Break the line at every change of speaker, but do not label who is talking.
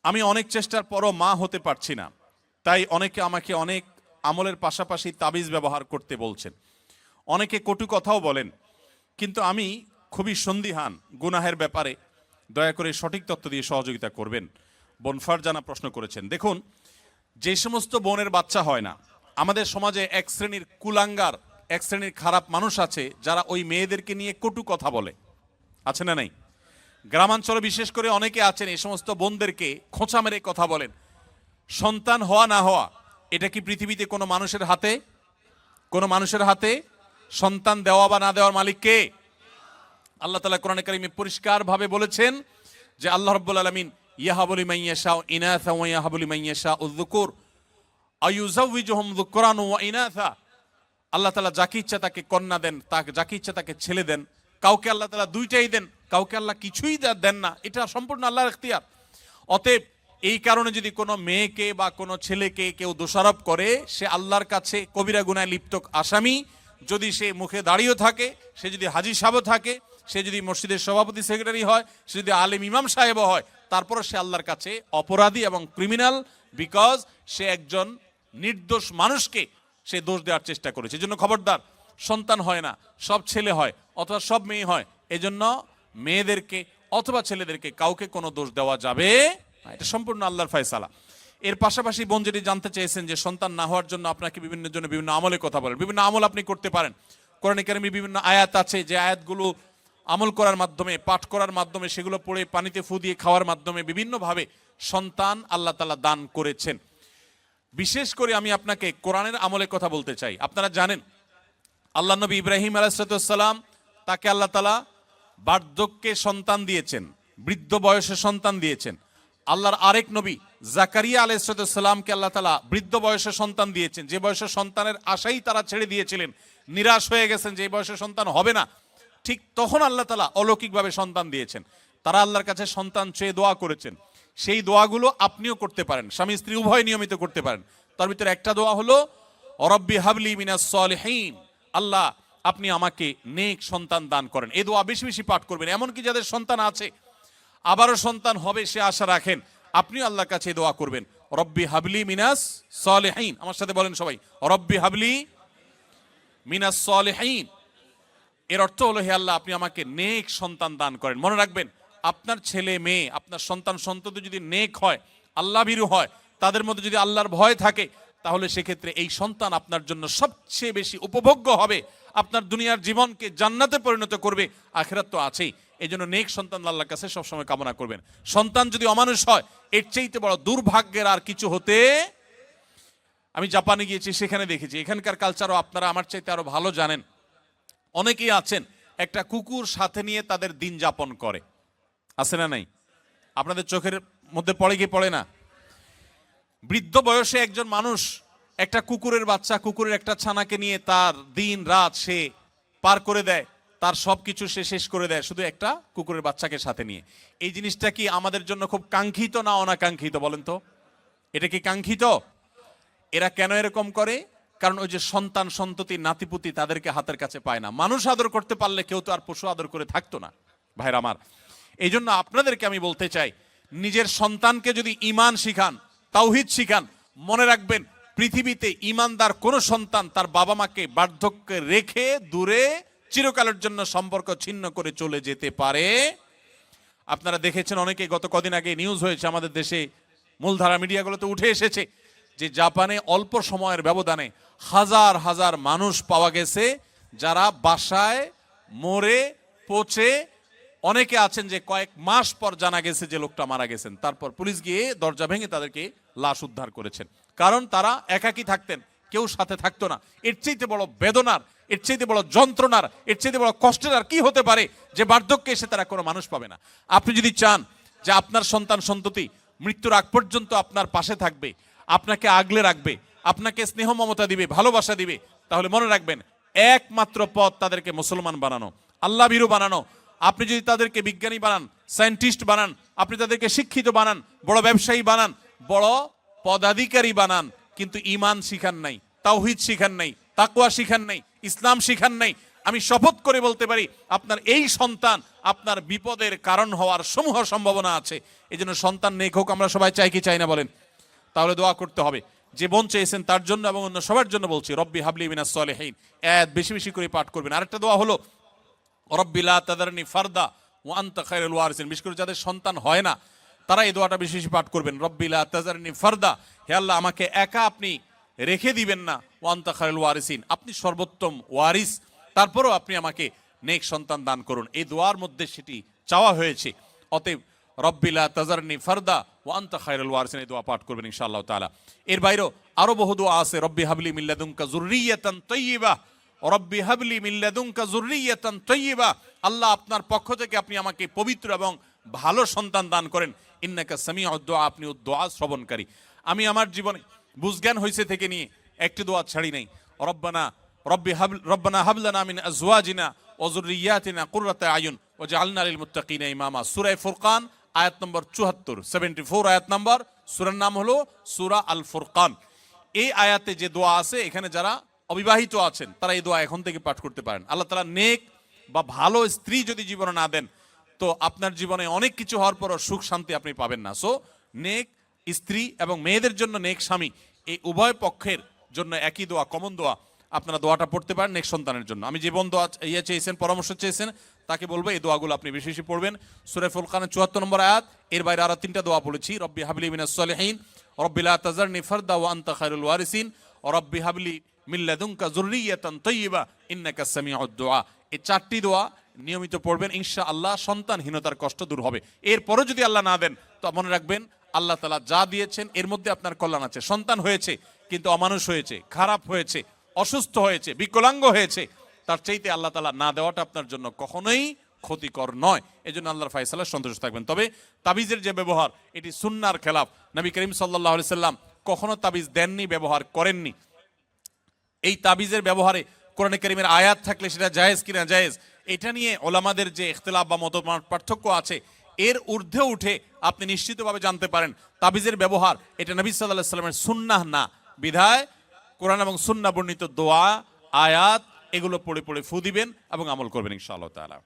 আমি অনেক চেষ্টার পরও মা হতে পারছি না, তাই অনেকে আমাকে অনেক আমলের পাশাপাশি তাবিজ ব্যবহার করতে বলছেন, অনেকে কটু কথাও বলেন, কিন্তু আমি খুবই সন্দিহান গুনাহের ব্যাপারে। দয়া করে সঠিক তথ্য দিয়ে সহযোগিতা করবেন। বোন ফারজানা প্রশ্ন করেছেন, দেখুন, যে সমস্ত বোনের বাচ্চা হয় না, আমাদের সমাজে এক শ্রেণীর কুলাঙ্গার, এক শ্রেণীর খারাপ মানুষ আছে যারা ওই মেয়েদেরকে নিয়ে কটু কথা বলে, আছে না নাই? গ্রামাঞ্চলে বিশেষ করে অনেকে আছেন এই সমস্ত বোনদেরকে খোঁচা মেরে কথা বলেন। সন্তান হওয়া না হওয়া এটা কি পৃথিবীতে কোনো মানুষের হাতে? কোনো মানুষের হাতে? সন্তান দেওয়া বা না দেওয়ার মালিক কে? আল্লাহ তাআলা কোরআনে কারিমে পরিষ্কারভাবে বলেছেন যে আল্লাহ রাব্বুল আলামিন ইয়াহাবু লিমান ইয়াশাউ ইনাসা ওয়া ইয়াহাবু লিমান ইয়াশাউ যুকুর আয়ুযাওয়িজুহুম যুকরান ওয়া ইনাসা। আল্লাহ তাআলা যাকে ইচ্ছা তাকে কন্যা দেন, তাকে যাকে ইচ্ছা তাকে ছেলে দেন। কাউকে আল্লাহ তাআলা দুইটাই দেন, কাউকে আল্লাহ কিছুই দেন না। এটা সম্পূর্ণ আল্লাহর ইখতিয়ার। অতএব এই কারণে যদি কোনো মেয়েকে বা কোনো ছেলেকে কেউ দোষারোপ করে, সে আল্লাহর কাছে কবিরা গুনাহে লিপ্ত আসামি। যদি সে মুখে দাঁড়িয়ে থাকে, সে যদি হাজী সাহেব থাকে, সে যদি মসজিদের সভাপতি সেক্রেটারি হয়, সে যদি আলেম ইমাম সাহেবও হয়, তারপরে সে আল্লাহর কাছে অপরাধী এবং ক্রিমিনাল, বিকজ সে একজন নির্দোষ মানুষকে সে দোষ দেওয়ার চেষ্টা করেছে। এজন্য খবরদার, সন্তান হয় না, সব ছেলে হয় অথবা সব মেয়ে হয়, এজন্য মেয়েদেরকে অথবা ছেলেদেরকে কাউকে কোনো দোষ দেওয়া যাবে না। এটা সম্পূর্ণ আল্লাহর ফয়সালা। এর পাশাপাশি বোন যেটি জানতে চেয়েছেন যে সন্তান না হওয়ার জন্য আপনাকে বিভিন্ন আমলের কথা বলেন। বিভিন্ন আমল আপনি করতে পারেন। কোরআনে কারিমে বিভিন্ন আয়াত আছে, যে আয়াতগুলো আমল করার মাধ্যমে, পাঠ করার মাধ্যমে, সেগুলো পড়ে পানিতে ফু দিয়ে খাওয়ার মাধ্যমে বিভিন্নভাবে সন্তান আল্লাহ তাআলা দান করেছেন। বিশেষ করে আমি আপনাকে কোরআনের আমলের কথা বলতে চাই। আপনারা জানেন আল্লাহ নবী ইব্রাহিম আলাইহিস সালাম, তাকে আল্লাহ তাআলা বার্ধক্যে সন্তান দিয়েছেন, বৃদ্ধ বয়সে সন্তান দিয়েছেন। আল্লাহর আরেক নবী জাকারিয়া আলাইহিস সালামকে আল্লাহ তাআলা বৃদ্ধ বয়সে সন্তান দিয়েছেন, যে বয়সে সন্তানের আশাই তারা ছেড়ে দিয়েছিলেন, নিরাশ হয়ে গেছেন যে এই বয়সে সন্তান হবে না। ঠিক তখন আল্লাহ তাআলা অলৌকিকভাবে সন্তান দিয়েছেন। তারা আল্লাহর কাছে সন্তান চেয়ে দোয়া করেছেন। সেই দোয়াগুলো আপনিও করতে পারেন, স্বামী স্ত্রী উভয় নিয়মিত করতে পারেন। তার ভিতরে একটা দোয়া হলো রব্বি হাবলি মিনাস সলিহিন, আল্লাহ আপনি আমাকে নেক সন্তান দান করেন। এই দোয়া বেশি বেশি পাঠ করবেন। এমনকি যাদের সন্তান আছে, আবারও সন্তান হবে সে আশা রাখেন, আপনিও আল্লাহর কাছে দোয়া করবেন, রব্বি হাবলি মিনাস সলিহিন। আমার সাথে বলেন সবাই, রব্বি হাবলি মিনাস সলিহিন। এর অর্থ হলো, হে আল্লাহ আপনি আমাকে নেক সন্তান দান করেন। মনে রাখবেন, আপনার ছেলে মেয়ে, আপনার সন্তান সন্ততি যদি নেক হয়, আল্লাহ ভীরু হয়, তাদের মধ্যে যদি আল্লাহর ভয় থাকে, তাহলে সেক্ষেত্রে এই সন্তান আপনার জন্য সবচেয়ে বেশি উপভোগ্য হবে, আপনার দুনিয়ার জীবনকে জান্নাতে পরিণত করবে, আখিরাত তো আছেই। এই জন্য নেক সন্তান আল্লাহর কাছে সবসময় কামনা করবেন। সন্তান যদি অমানুষ হয়, এর চাইতে বড় দুর্ভাগ্যের আর কিছু হতে। আমি জাপানে গিয়েছি, সেখানে দেখেছি, এখানকার কালচারও আপনারা আমার চাইতে আরো ভালো জানেন। অনেকেই আছেন একটা কুকুর সাথে নিয়ে তাদের দিন যাপন করে, আছে না নাই? আপনাদের চোখের মধ্যে পড়ে কি পড়ে না? বৃদ্ধ বয়সে একজন মানুষ একটা কুকুরের বাচ্চা, কুকুরের একটা ছানাকে নিয়ে তার দিন রাত সে পার করে দেয়, তার সবকিছু সে শেষ করে দেয় শুধু একটা কুকুরের বাচ্চাকে সাথে নিয়ে। এই জিনিসটা কি আমাদের জন্য খুব কাঙ্ক্ষিত না অনাকাঙ্ক্ষিত বলেন তো? এটা কি কাঙ্ক্ষিত? এরা কেন এরকম করে? কারণ ওই যে সন্তান সন্ততি নাতিপুতি তাদেরকে হাতের কাছে পায় না। মানুষ আদর করতে পারলে কেউ তো আর পশু আদর করে থাকতো না ভাইরা আমার। এই জন্য আপনাদেরকে আমি বলতে চাই, নিজের সন্তানকে যদি ঈমান শিখান, তাওহীদ শিখান, মনে রাখবেন পৃথিবীতে ঈমানদার কোন সন্তান তার বাবা মাকে বার্ধক্যে রেখে দূরে চিরকালের জন্য সম্পর্ক ছিন্ন করে চলে যেতে পারে। আপনারা দেখেছেন, অনেকে গত কদিন আগে নিউজ হয়েছে আমাদের দেশে, মূলধারা মিডিয়াগুলোতে উঠে এসেছে যে জাপানে অল্প সময়ের ব্যবধানে হাজার হাজার মানুষ পাওয়া গেছে যারা বাসায় মরে পচে, অনেকে আছেন যে কয়েক মাস পর জানা গেছে যে লোকটা মারা গেছেন, তারপর পুলিশ গিয়ে দরজা ভেঙে তাদেরকে লাশ উদ্ধার করেছেন। কারণ তারা একাকী থাকতেন, কেউ সাথে থাকতো না। এর চাইতে বড় বেদনার, এর চাইতে বড় যন্ত্রণার, এর চাইতে বড় কষ্টের আর কি হতে পারে যে বার্ধক্যে এসে তারা কোনো মানুষ পাবে না। আপনি যদি চান যে আপনার সন্তান সন্ততি মৃত্যুর আগ পর্যন্ত আপনার পাশে থাকবে, আপনাকে আগলে রাখবে, আপনাকে স্নেহ মমতা দিবে, ভালোবাসা দিবে, তাহলে মনে রাখবেন একমাত্র পথ তাদেরকে মুসলমান বানানো, আল্লাহ ভীরু বানানো। আপনি যদি তাদেরকে বিজ্ঞানী বানান, সায়েন্টিস্ট বানান, আপনি তাদেরকে শিক্ষিত বানান, বড় ব্যবসায়ী বানান, বড় পদাধিকারী বানান, কিন্তু ঈমান শিখান নাই, তাওহীদ শিখান নাই, তাকওয়া শিখান নাই, ইসলাম শিখান নাই, আমি শপথ করে বলতে পারি আপনার এই সন্তান আপনার বিপদের কারণ হওয়ার সমূহ সম্ভাবনা আছে। এই জন্য সন্তান নেক হোক আমরা সবাই চাই কি চাই না বলেন? তাহলে দোয়া করতে হবে। যে বোন চেয়েছেন তার জন্য এবং অন্য সবার জন্য বলছি, রব্বি হাবলি মিনাস সলিহিন, বেশি বেশি করে পাঠ করবেন। আরেকটা দোয়া হলো রব্বি লা তাদারনি ফারদা ওয়া আনতা খায়রুল ওয়ারিসিন। বিশেষ করে যাদের সন্তান হয় না তারা এই দোয়াটা বেশি বেশি পাঠ করবেন, রব্বি লা তাদারনি ফারদা, হে আল্লাহ আমাকে একা আপনি রেখে দিবেন না, ওয়া আনতা খায়রুল ওয়ারিসিন, আপনি সর্বোত্তম ওয়ারিস, তারপরও আপনি আমাকে নেক সন্তান দান করুন। এই দোয়ার মধ্যে সেটি চাওয়া হয়েছে। অতএব রব্বি লা তাজারনি ফারদা ওয়া আনতা খায়রুল ওয়ারিসিন, এই দোয়া পাঠ করবেন ইনশাআল্লাহ তাআলা। এর বাইরেও আরো বহু দোয়া আছে, রব্বি হাবলি মিন লাদুনকা যুররিয়াতান তাইয়্যিবা, রব্বি হাবলি মিন লাদুনকা যুররিয়াতান তাইয়্যিবা, আল্লাহ আপনার পক্ষ থেকে আপনি আমাকে পবিত্র এবং ভালো সন্তান দান করেন, ইন্নাকা সামিউদ দুআ, আপনি দোয়া শ্রবণকারী। আমি আমার জীবনে বুঝজ্ঞান হয়েছে থেকে নিয়ে একটি দোয়া ছাড়ি নাই, রব্বানা হাবলানা মিন আজওয়াজিনা ওয়া যুররিয়াতিনা কুররাতা আয়ুন ওয়াজআলনা লিল মুত্তাকিনা ইমামা। সূরা ফুরকান আয়াত নম্বর 74, 74 আয়াত নম্বর। সূরার নাম হলো সূরা আল ফুরকান। এই আয়াতে যে দোয়া আছে, এখানে যারা অবিবাহিত আছেন তারা এই দোয়া এখন থেকে পাঠ করতে পারেন। আল্লাহ তাআলা নেক বা ভালো স্ত্রী যদি জীবনে না দেন তো আপনার জীবনে অনেক কিছু হওয়ার পরও সুখ শান্তি আপনি পাবেন না। সো নেক স্ত্রী এবং মেয়েদের জন্য নেক স্বামী, এই উভয় পক্ষের জন্য একই দোয়া, কমন দোয়া, আপনারা দোয়াটা পড়তে পারেন নেক সন্তানের জন্য। আমি যে বোন দোয়া চেয়েছেন, পরামর্শ চেয়েছেন, তাকে বলবো এই দোয়াগুলো আপনি বেশি বেশি পড়বেন। সূরা ফুরকানের 74 নম্বর আয়াত, এর বাইরে আরো 3টা দোয়া বলেছি, রব্বি হাবলি মিনাস সলিহিন, রব্বি লা তাজারনি ফারদা ওয়া আনতা খায়রুল ওয়ারিসিন, রব্বি হাবলি মিন লাদুনকা যুররিয়াতান তাইয়্যিবা ইন্নাকা সামিউদ দুআ। এই 4টি দোয়া নিয়মিত পড়বেন, ইনশাআল্লাহ সন্তানহীনতার কষ্ট দূর হবে। এরপরে যদি আল্লাহ না দেন তো মনে রাখবেন আল্লাহ তাআলা যা দিয়েছেন এর মধ্যে আপনার কল্যাণ আছে। সন্তান হয়েছে কিন্তু অমানুষ হয়েছে, খারাপ হয়েছে, অসুস্থ হয়েছে, বিকলাঙ্গ হয়েছে, তার চাইতে আল্লাহ তাআলা না দেওয়াটা আপনার জন্য কখনোই ক্ষতিকর নয়। এই জন্য আল্লাহর ফায়সালায় সন্তুষ্ট থাকবেন। তবে তাবিজের যে ব্যবহার, এটি সুন্নাহর খেলাফ। নবী করিম সাল্লাল্লাহু আলাইহি সাল্লাম কখনো তাবিজ দেননি, ব্যবহার করেননি। এই তাবিজের ব্যবহারে কোরআনে কারীমের আয়াত থাকলে সেটা জায়েজ কিনা জায়েজ, এটা নিয়ে ওলামাদের যে ইখতিলাফ বা মত পার্থক্য আছে, এর ঊর্ধ্বে উঠে আপনি নিশ্চিতভাবে জানতে পারেন তাবিজের ব্যবহার এটা নবী সাল্লাল্লাহু আলাইহি সাল্লামের সুন্নাহ না। বিধায় কোরআন এবং সুন্নাহ বর্ণিত দোয়া, আয়াত এগুলো পড়ে পড়ে ফু দিবেন এবং আমল করবেন ইনশাআল্লাহ তাআলা।